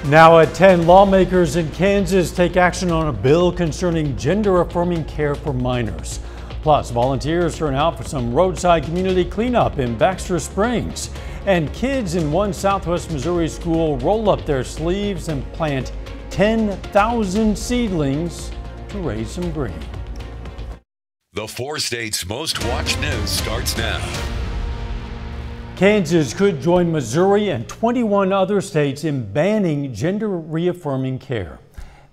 Now at 10, lawmakers in Kansas take action on a bill concerning gender-affirming care for minors. Plus, volunteers turn out for some roadside community cleanup in Baxter Springs. And kids in one Southwest Missouri school roll up their sleeves and plant 10,000 seedlings to raise some green. The 4 states' most watched news starts now. Kansas could join Missouri and 21 other states in banning gender-reaffirming care.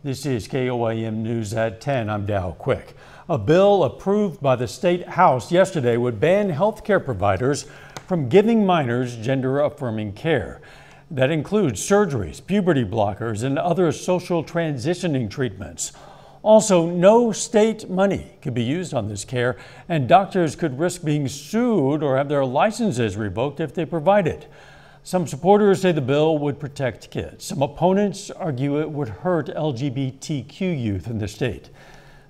This is KOAM News at 10. I'm Dow Quick. A bill approved by the state house yesterday would ban healthcare providers from giving minors gender-affirming care. That includes surgeries, puberty blockers, and other social transitioning treatments. Also, no state money could be used on this care, and doctors could risk being sued or have their licenses revoked if they provide it. Some supporters say the bill would protect kids. Some opponents argue it would hurt LGBTQ youth in the state.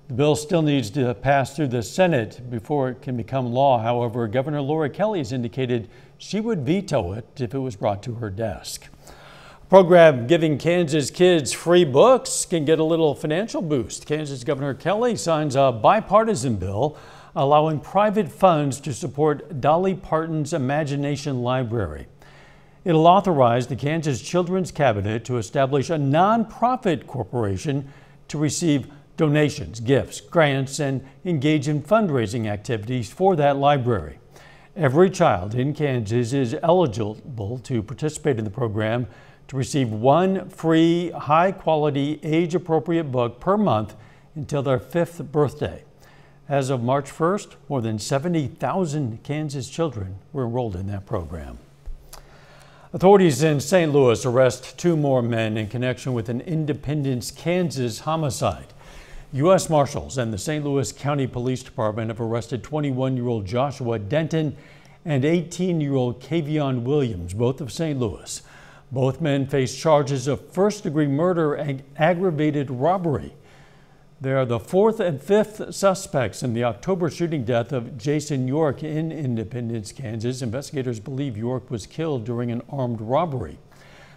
The bill still needs to pass through the Senate before it can become law. However, Governor Laura Kelly has indicated she would veto it if it was brought to her desk. A program giving Kansas kids free books can get a little financial boost. Kansas Governor Kelly signs a bipartisan bill allowing private funds to support Dolly Parton's Imagination Library. It'll authorize the Kansas Children's Cabinet to establish a nonprofit corporation to receive donations, gifts, grants, and engage in fundraising activities for that library. Every child in Kansas is eligible to participate in the program to receive one free, high-quality, age-appropriate book per month until their 5th birthday. As of March 1st, more than 70,000 Kansas children were enrolled in that program. Authorities in St. Louis arrest 2 more men in connection with an Independence, Kansas homicide. U.S. Marshals and the St. Louis County Police Department have arrested 21-year-old Joshua Denton and 18-year-old Kavion Williams, both of St. Louis. Both men face charges of first-degree murder and aggravated robbery. They are the 4th and 5th suspects in the October shooting death of Jason York in Independence, Kansas. Investigators believe York was killed during an armed robbery.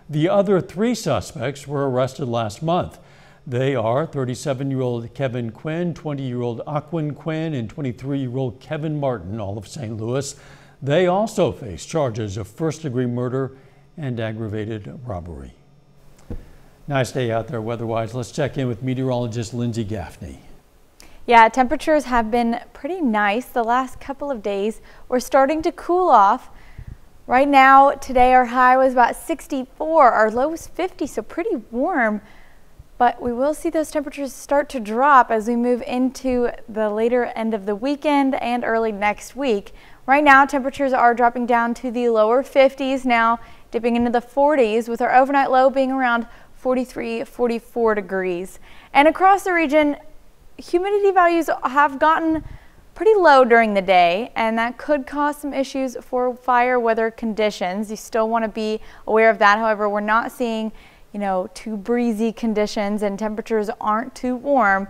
The other 3 suspects were arrested last month. They are 37-year-old Kevin Quinn, 20-year-old Aquin Quinn, and 23-year-old Kevin Martin, all of St. Louis. They also face charges of first-degree murder and aggravated robbery. Nice day out there weather-wise. Let's check in with meteorologist Lindsay Gaffney. Yeah, temperatures have been pretty nice the last couple of days. We're starting to cool off. Right now, today our high was about 64, our low was 50, so pretty warm. But we will see those temperatures start to drop as we move into the later end of the weekend and early next week. Right now, temperatures are dropping down to the lower 50s now, dipping into the 40s, with our overnight low being around 43, 44 degrees. And across the region, humidity values have gotten pretty low during the day, and that could cause some issues for fire weather conditions. You still want to be aware of that. However, we're not seeing, too breezy conditions, and temperatures aren't too warm.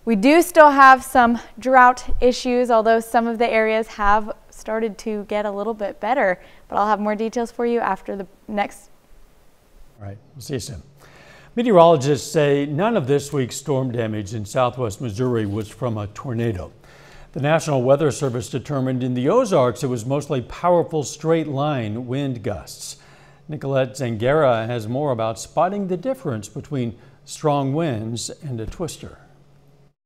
We do still have some drought issues, although some of the areas have started to get a little bit better, but I'll have more details for you after the next. All right, we'll see you soon. Meteorologists say none of this week's storm damage in southwest Missouri was from a tornado. The National Weather Service determined in the Ozarks it was mostly powerful straight line wind gusts. Nicolette Zangara has more about spotting the difference between strong winds and a twister.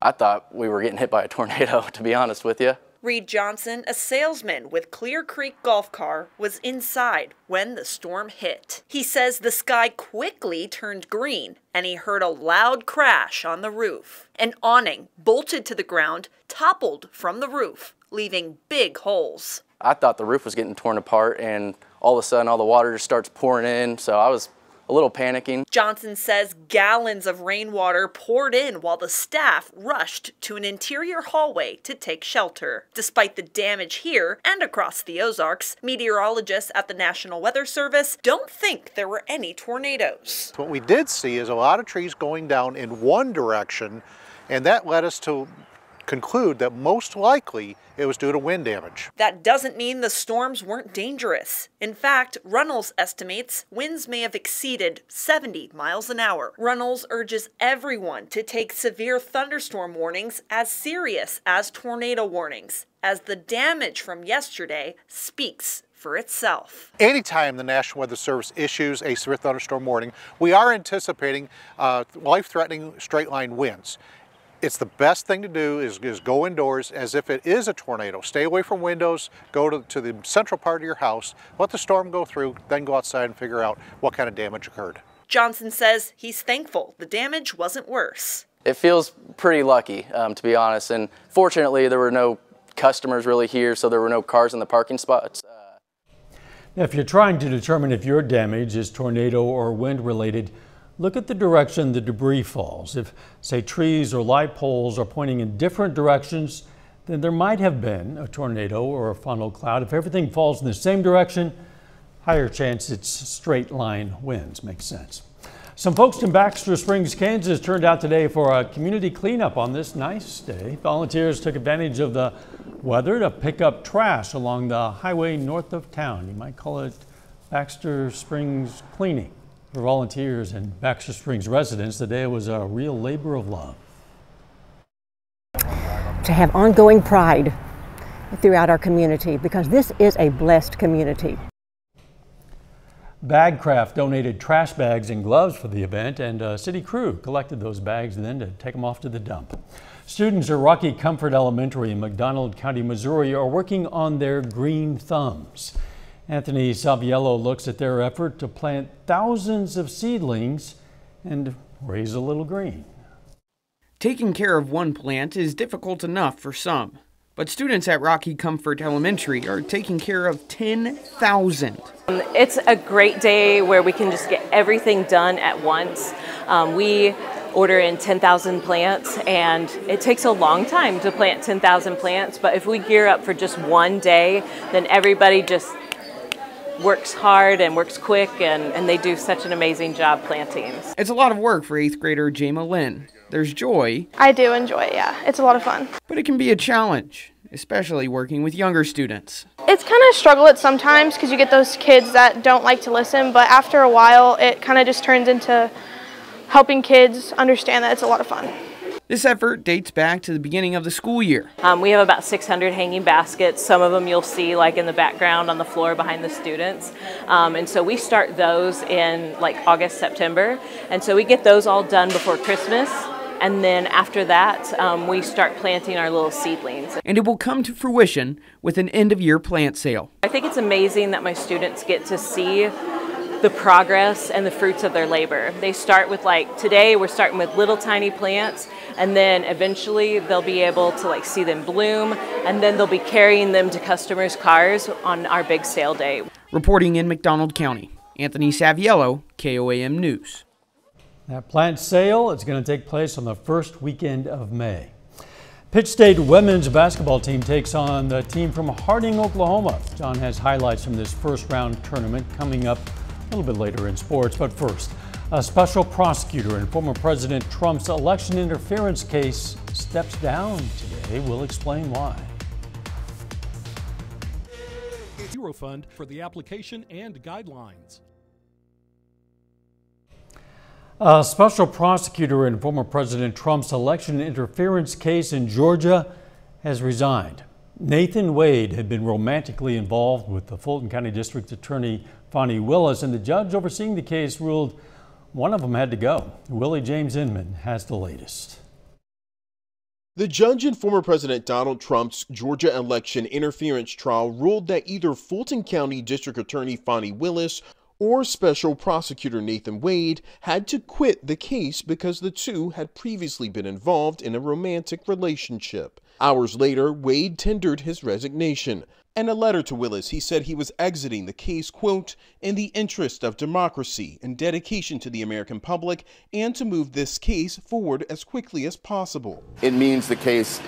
I thought we were getting hit by a tornado, to be honest with you. Reed Johnson, a salesman with Clear Creek Golf Car, was inside when the storm hit. He says the sky quickly turned green and he heard a loud crash on the roof. An awning bolted to the ground, toppled from the roof, leaving big holes. I thought the roof was getting torn apart, and all of a sudden all the water just starts pouring in, so I was a little panicking. Johnson says gallons of rainwater poured in while the staff rushed to an interior hallway to take shelter. Despite the damage here and across the Ozarks, meteorologists at the National Weather Service don't think there were any tornadoes. What we did see is a lot of trees going down in one direction, and that led us to conclude that most likely it was due to wind damage. That doesn't mean the storms weren't dangerous. In fact, Runnels estimates winds may have exceeded 70 miles an hour. Runnels urges everyone to take severe thunderstorm warnings as serious as tornado warnings, as the damage from yesterday speaks for itself. Anytime the National Weather Service issues a severe thunderstorm warning, we are anticipating life-threatening straight-line winds. It's the best thing to do is go indoors as if it is a tornado. Stay away from windows, go to the central part of your house, let the storm go through, then go outside and figure out what kind of damage occurred. Johnson says he's thankful the damage wasn't worse. It feels pretty lucky, to be honest, and fortunately there were no customers really here, so there were no cars in the parking spots. If you're trying to determine if your damage is tornado or wind related, look at the direction the debris falls. If, say, trees or light poles are pointing in different directions, then there might have been a tornado or a funnel cloud. If everything falls in the same direction, higher chance it's straight line winds. Makes sense. Some folks in Baxter Springs, Kansas turned out today for a community cleanup on this nice day. Volunteers took advantage of the weather to pick up trash along the highway north of town. You might call it Baxter Springs cleaning. For volunteers and Baxter Springs residents, the day was a real labor of love. To have ongoing pride throughout our community, because this is a blessed community. Bagcraft donated trash bags and gloves for the event, and a city crew collected those bags and then to take them off to the dump. Students at Rocky Comfort Elementary in McDonald County, Missouri are working on their green thumbs. Anthony Saviello looks at their effort to plant thousands of seedlings and raise a little green. Taking care of one plant is difficult enough for some, but students at Rocky Comfort Elementary are taking care of 10,000. It's a great day where we can just get everything done at once. We order in 10,000 plants, and it takes a long time to plant 10,000 plants, but if we gear up for just one day, then everybody just works hard and works quick, and they do such an amazing job planting. It's a lot of work for 8th grader Jama Lynn. There's joy. I do enjoy it, yeah. It's a lot of fun. But it can be a challenge, especially working with younger students. It's kind of a struggle at sometimes because you get those kids that don't like to listen, but after a while it kind of just turns into helping kids understand that it's a lot of fun. This effort dates back to the beginning of the school year. We have about 600 hanging baskets. Some of them you'll see like in the background on the floor behind the students. And so we start those in like August, September. And so we get those all done before Christmas. And then after that, we start planting our little seedlings. And it will come to fruition with an end-of-year plant sale. I think it's amazing that my students get to see the progress and the fruits of their labor. They start with, like, today we're starting with little tiny plants, and then eventually they'll be able to like see them bloom, and then they'll be carrying them to customers' cars on our big sale day. Reporting in McDonald County, Anthony Saviello, KOAM News. That plant sale is going to take place on the first weekend of May. Pitt State women's basketball team takes on the team from Harding, Oklahoma. John has highlights from this first round tournament coming up a little bit later in sports. But first, a special prosecutor in former President Trump's election interference case steps down today. We'll explain why. Eurofund for the application and guidelines. A special prosecutor in former President Trump's election interference case in Georgia has resigned. Nathan Wade had been romantically involved with the Fulton County District Attorney Fani Willis, and the judge overseeing the case ruled one of them had to go. Willie James Inman has the latest. The judge in former President Donald Trump's Georgia election interference trial ruled that either Fulton County District Attorney Fani Willis or Special Prosecutor Nathan Wade had to quit the case because the two had previously been involved in a romantic relationship. Hours later, Wade tendered his resignation. In a letter to Willis, he said he was exiting the case, quote, in the interest of democracy and dedication to the American public, and to move this case forward as quickly as possible. It means the case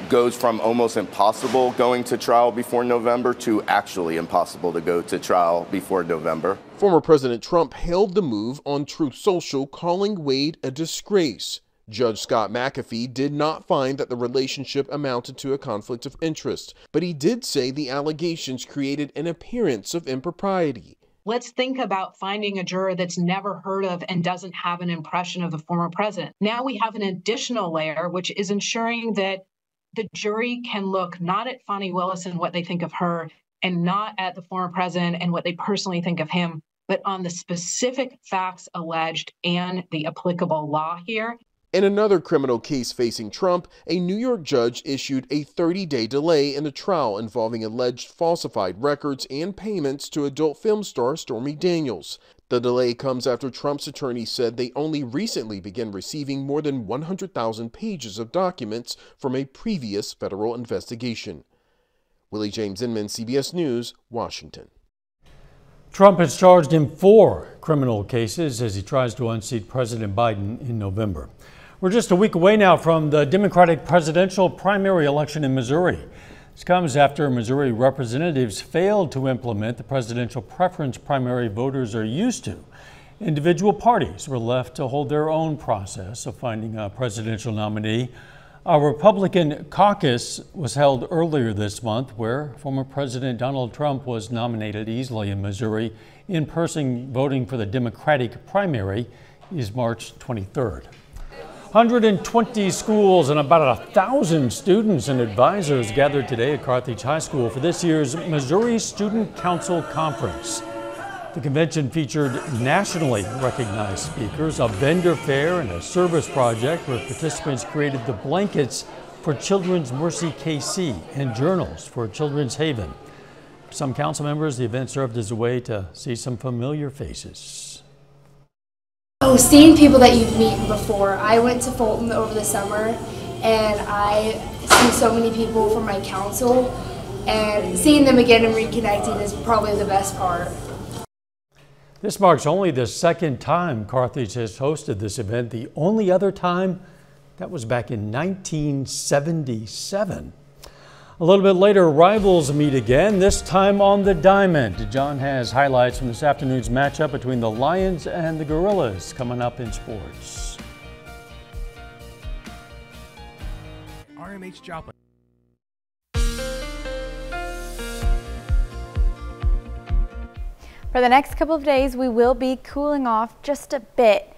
goes from almost impossible going to trial before November to actually impossible to go to trial before November. Former President Trump hailed the move on Truth Social, calling Wade a disgrace. Judge Scott McAfee did not find that the relationship amounted to a conflict of interest, but he did say the allegations created an appearance of impropriety. Let's think about finding a juror that's never heard of and doesn't have an impression of the former president. Now we have an additional layer, which is ensuring that the jury can look not at Fani Willis and what they think of her, and not at the former president and what they personally think of him, but on the specific facts alleged and the applicable law here. In another criminal case facing Trump, a New York judge issued a 30-day delay in the trial involving alleged falsified records and payments to adult film star Stormy Daniels. The delay comes after Trump's attorney said they only recently began receiving more than 100,000 pages of documents from a previous federal investigation. Willie James Inman, CBS News, Washington. Trump has charged in 4 criminal cases as he tries to unseat President Biden in November. We're just a week away now from the Democratic presidential primary election in Missouri. This comes after Missouri representatives failed to implement the presidential preference primary voters are used to. Individual parties were left to hold their own process of finding a presidential nominee. A Republican caucus was held earlier this month where former President Donald Trump was nominated easily in Missouri. In-person voting for the Democratic primary is March 23rd. 120 schools and about 1,000 students and advisors gathered today at Carthage High School for this year's Missouri Student Council Conference. The convention featured nationally recognized speakers, a vendor fair, and a service project where participants created the blankets for Children's Mercy KC and journals for Children's Haven. For some council members, the event served as a way to see some familiar faces. Oh, seeing people that you've met before. I went to Fulton over the summer and I see so many people from my council, and seeing them again and reconnecting is probably the best part. This marks only the second time Carthage has hosted this event. The only other time, that was back in 1977. A little bit later, rivals meet again, this time on the diamond. John has highlights from this afternoon's matchup between the Lions and the Gorillas coming up in sports. RMH Joplin. For the next couple of days, we will be cooling off just a bit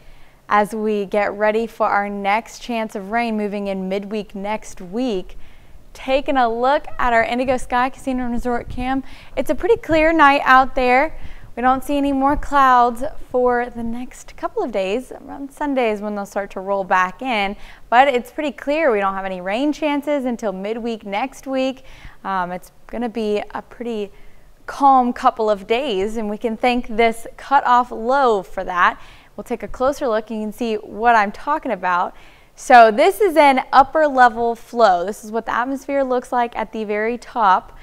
as we get ready for our next chance of rain moving in midweek next week. Taking a look at our Indigo Sky Casino and Resort Cam, it's a pretty clear night out there. We don't see any more clouds for the next couple of days. Around Sundays when they'll start to roll back in, but it's pretty clear. We don't have any rain chances until midweek next week. It's going to be a pretty calm couple of days, and we can thank this cutoff low for that. We'll take a closer look and you can see what I'm talking about. So this is an upper level flow. This is what the atmosphere looks like at the very top.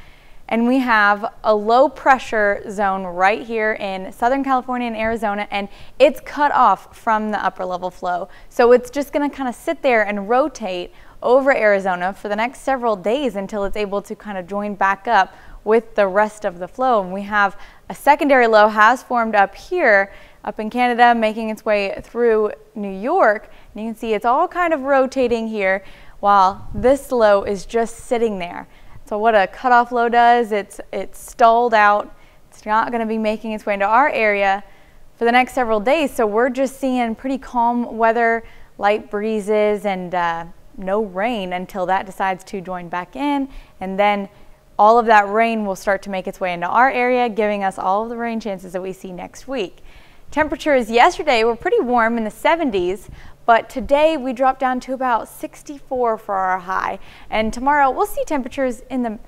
And we have a low pressure zone right here in Southern California and Arizona, and it's cut off from the upper level flow. So it's just gonna kind of sit there and rotate over Arizona for the next several days until it's able to kind of join back up with the rest of the flow. And we have a secondary low has formed up here, up in Canada, making its way through New York. And you can see it's all kind of rotating here while this low is just sitting there. So what a cutoff low does, it's stalled out. It's not going to be making its way into our area for the next several days. So we're just seeing pretty calm weather, light breezes, and no rain until that decides to join back in. And then all of that rain will start to make its way into our area, giving us all of the rain chances that we see next week. Temperatures yesterday were pretty warm in the 70s, but today we dropped down to about 64 for our high. And tomorrow we'll see temperatures in the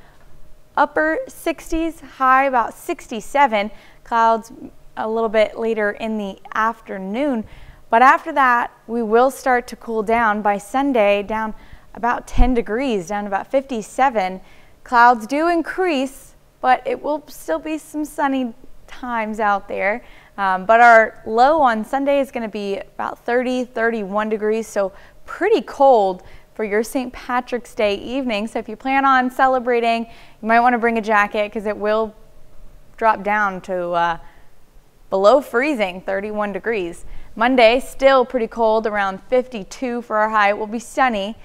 upper 60s, high about 67, clouds a little bit later in the afternoon. But after that, we will start to cool down by Sunday, down about 10 degrees, down to about 57. Clouds do increase, but it will still be some sunny times out there. But our low on Sunday is going to be about 30, 31 degrees, so pretty cold for your St. Patrick's Day evening. So if you plan on celebrating, you might want to bring a jacket because it will drop down to below freezing, 31 degrees. Monday, still pretty cold, around 52 for our high. It will be sunny.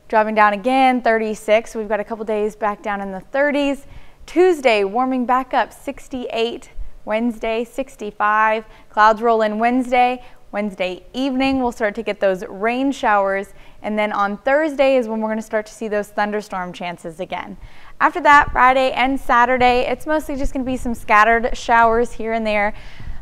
Dropping down again, 36. We've got a couple days back down in the 30s. Tuesday, warming back up, 68. Wednesday, 65. Clouds roll in Wednesday. Wednesday evening, we'll start to get those rain showers. And then on Thursday is when we're going to start to see those thunderstorm chances again. After that, Friday and Saturday, it's mostly just going to be some scattered showers here and there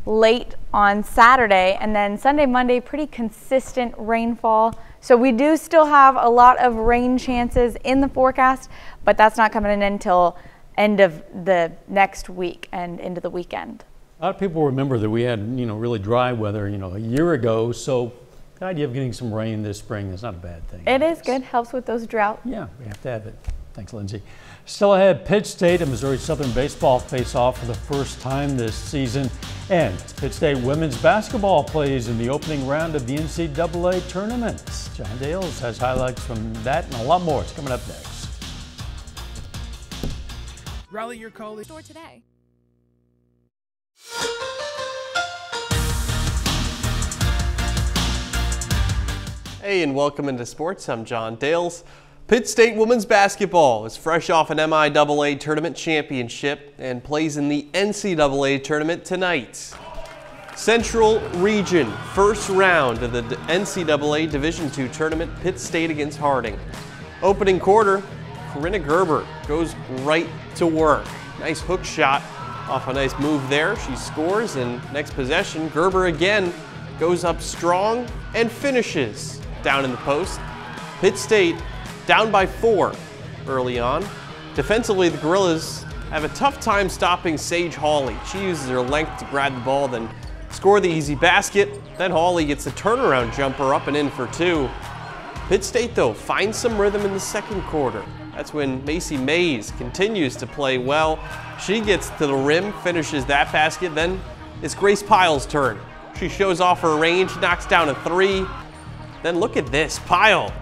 late on Saturday. And then Sunday, Monday, pretty consistent rainfall. So we do still have a lot of rain chances in the forecast, but that's not coming in until end of the next week and into the weekend. A lot of people remember that we had, really dry weather, a year ago. So the idea of getting some rain this spring is not a bad thing. It is good. Helps with those drought. Yeah, we have to have it. Thanks, Lindsay. Still ahead, Pitt State and Missouri Southern baseball face off for the first time this season. And Pitt State women's basketball plays in the opening round of the NCAA tournament. John Dales has highlights from that and a lot more. It's coming up next. Rally your colleagues. Store today. Hey, and welcome into sports. I'm John Dales. Pitt State women's basketball is fresh off an MIAA tournament championship and plays in the NCAA tournament tonight. Central Region, first round of the NCAA Division II tournament, Pitt State against Harding. Opening quarter, Corinna Gerber goes right to work. Nice hook shot off a nice move there. She scores, and next possession, Gerber again goes up strong and finishes down in the post. Pitt State down by 4 early on. Defensively, the Gorillas have a tough time stopping Sage Hawley. She uses her length to grab the ball, then score the easy basket. Then Hawley gets the turnaround jumper up and in for 2. Pitt State, though, finds some rhythm in the second quarter. That's when Macy Mays continues to play well. She gets to the rim, finishes that basket. Then it's Grace Pyle's turn. She shows off her range, knocks down a 3. Then look at this, Pyle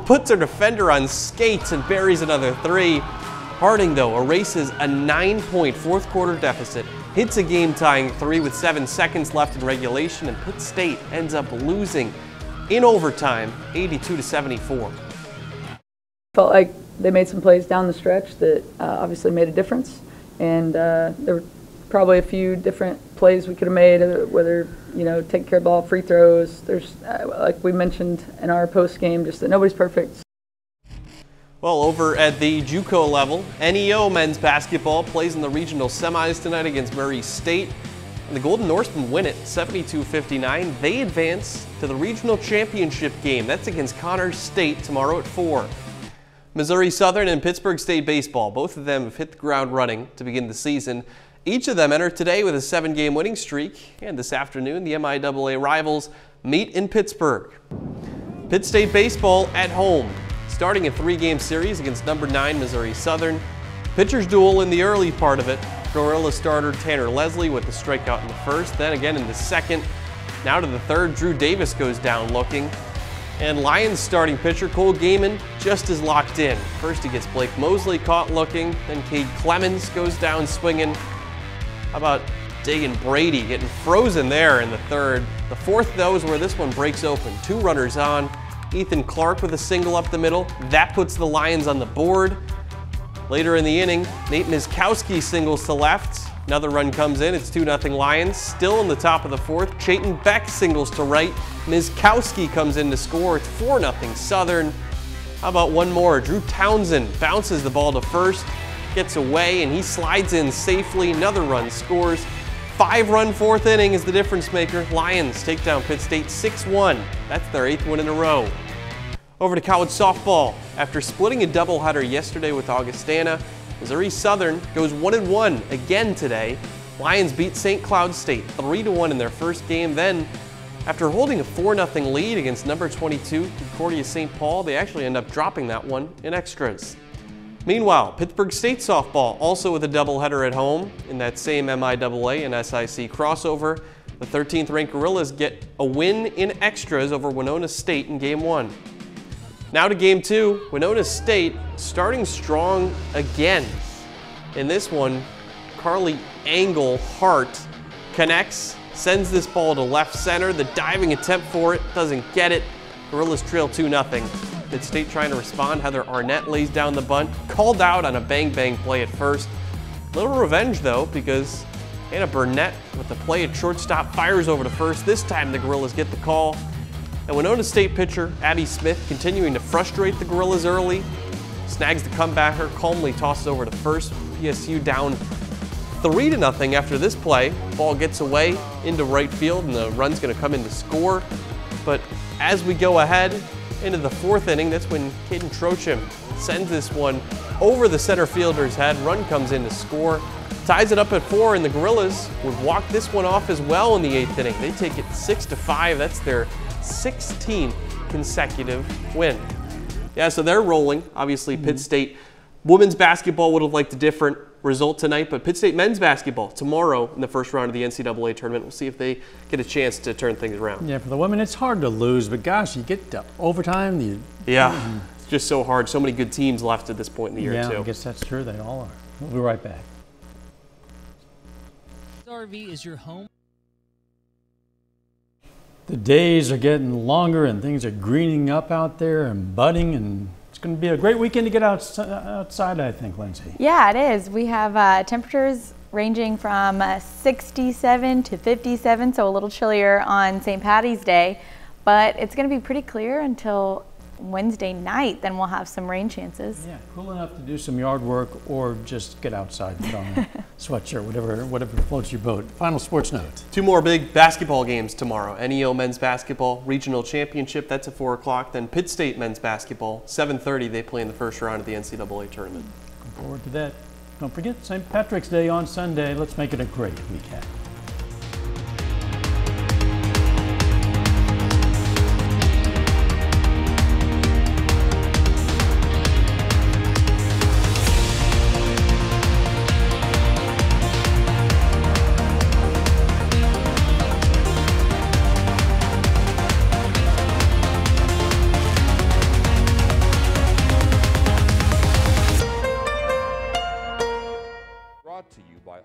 puts her defender on skates and buries another 3. Harding, though, erases a 9-point fourth quarter deficit, hits a game-tying 3 with 7 seconds left in regulation, and Pitt State ends up losing in overtime, 82-74. Felt like they made some plays down the stretch that obviously made a difference, and there were probably a few different plays we could have made, whether, take care of ball, free throws. There's, like we mentioned in our post game, just that nobody's perfect. Well, over at the JUCO level, NEO men's basketball plays in the regional semis tonight against Murray State. And the Golden Norsemen win it 72-59. They advance to the regional championship game. That's against Connors State tomorrow at 4. Missouri Southern and Pittsburgh State baseball, both of them have hit the ground running to begin the season. Each of them entered today with a 7-game winning streak, and this afternoon the MIAA rivals meet in Pittsburgh. Pitt State baseball at home, starting a 3-game series against number 9 Missouri Southern. Pitchers duel in the early part of it. Gorilla starter Tanner Leslie with the strikeout in the first, then again in the second. Now to the third, Drew Davis goes down looking. And Lions starting pitcher Cole Gaiman just as locked in. First he gets Blake Mosley caught looking, then Cade Clemens goes down swinging. How about Dagan Brady getting frozen there in the third. The fourth, though, is where this one breaks open. 2 runners on. Ethan Clark with a single up the middle. That puts the Lions on the board. Later in the inning, Nate Miskowski singles to left. Another run comes in. It's 2-0 Lions. Still in the top of the fourth. Chayton Beck singles to right. Miskowski comes in to score. It's 4-0 Southern. How about one more? Drew Townsend bounces the ball to first. Gets away, and he slides in safely. Another run scores. 5-run fourth inning is the difference maker. Lions take down Pitt State 6-1. That's their 8th win in a row. Over to college softball. After splitting a doubleheader yesterday with Augustana, Missouri Southern goes 1-1 again today. Lions beat St. Cloud State 3-1 in their first game. Then, after holding a 4-0 lead against number 22 Concordia St. Paul, they actually end up dropping that one in extras. Meanwhile, Pittsburgh State softball also with a doubleheader at home in that same MIAA and SIC crossover. The 13th ranked Gorillas get a win in extras over Winona State in Game 1. Now to Game 2, Winona State starting strong again. In this one, Carly Angle Hart connects sends this ball to left center. The diving attempt for it doesn't get it. Gorillas trail 2-0. Mid-State trying to respond. Heather Arnett lays down the bunt. Called out on a bang-bang play at first. Little revenge though, because Hannah Burnett with the play at shortstop fires over to first. This time the Gorillas get the call. And Winona State pitcher Abby Smith continuing to frustrate the Gorillas early. Snags the comebacker, calmly tosses over to first. PSU down 3-0 after this play. Ball gets away into right field and the run's gonna come in to score. But as we go ahead into the 4th inning, that's when Caden Trochim sends this one over the center fielder's head. Run comes in to score. Ties it up at 4, and the Gorillas would walk this one off as well in the 8th inning. They take it 6-5. That's their 16th consecutive win. Yeah, so they're rolling. Obviously, Pitt State women's basketball would have liked a different result tonight, but Pitt State men's basketball tomorrow in the first round of the NCAA tournament. We'll see if they get a chance to turn things around. Yeah, for the women, it's hard to lose, but gosh, you get to overtime. Yeah, it's just so hard. So many good teams left at this point in the year, too. Yeah, I guess that's true. They all are. We'll be right back. RV is your home. The days are getting longer and things are greening up out there and budding, and it's going to be a great weekend to get outside, I think, Lindsay. Yeah, it is. We have temperatures ranging from 67 to 57, so a little chillier on St. Patty's Day, but it's going to be pretty clear until Wednesday night. Then we'll have some rain chances. Yeah, cool enough to do some yard work or just get outside and put on a sweatshirt, whatever floats your boat. Final sports note. 2 more big basketball games tomorrow. NEO men's basketball regional championship, that's at 4 o'clock. Then Pitt State men's basketball, 7:30. They play in the first round of the NCAA tournament. Looking forward to that. Don't forget St. Patrick's Day on Sunday. Let's make it a great weekend. To you by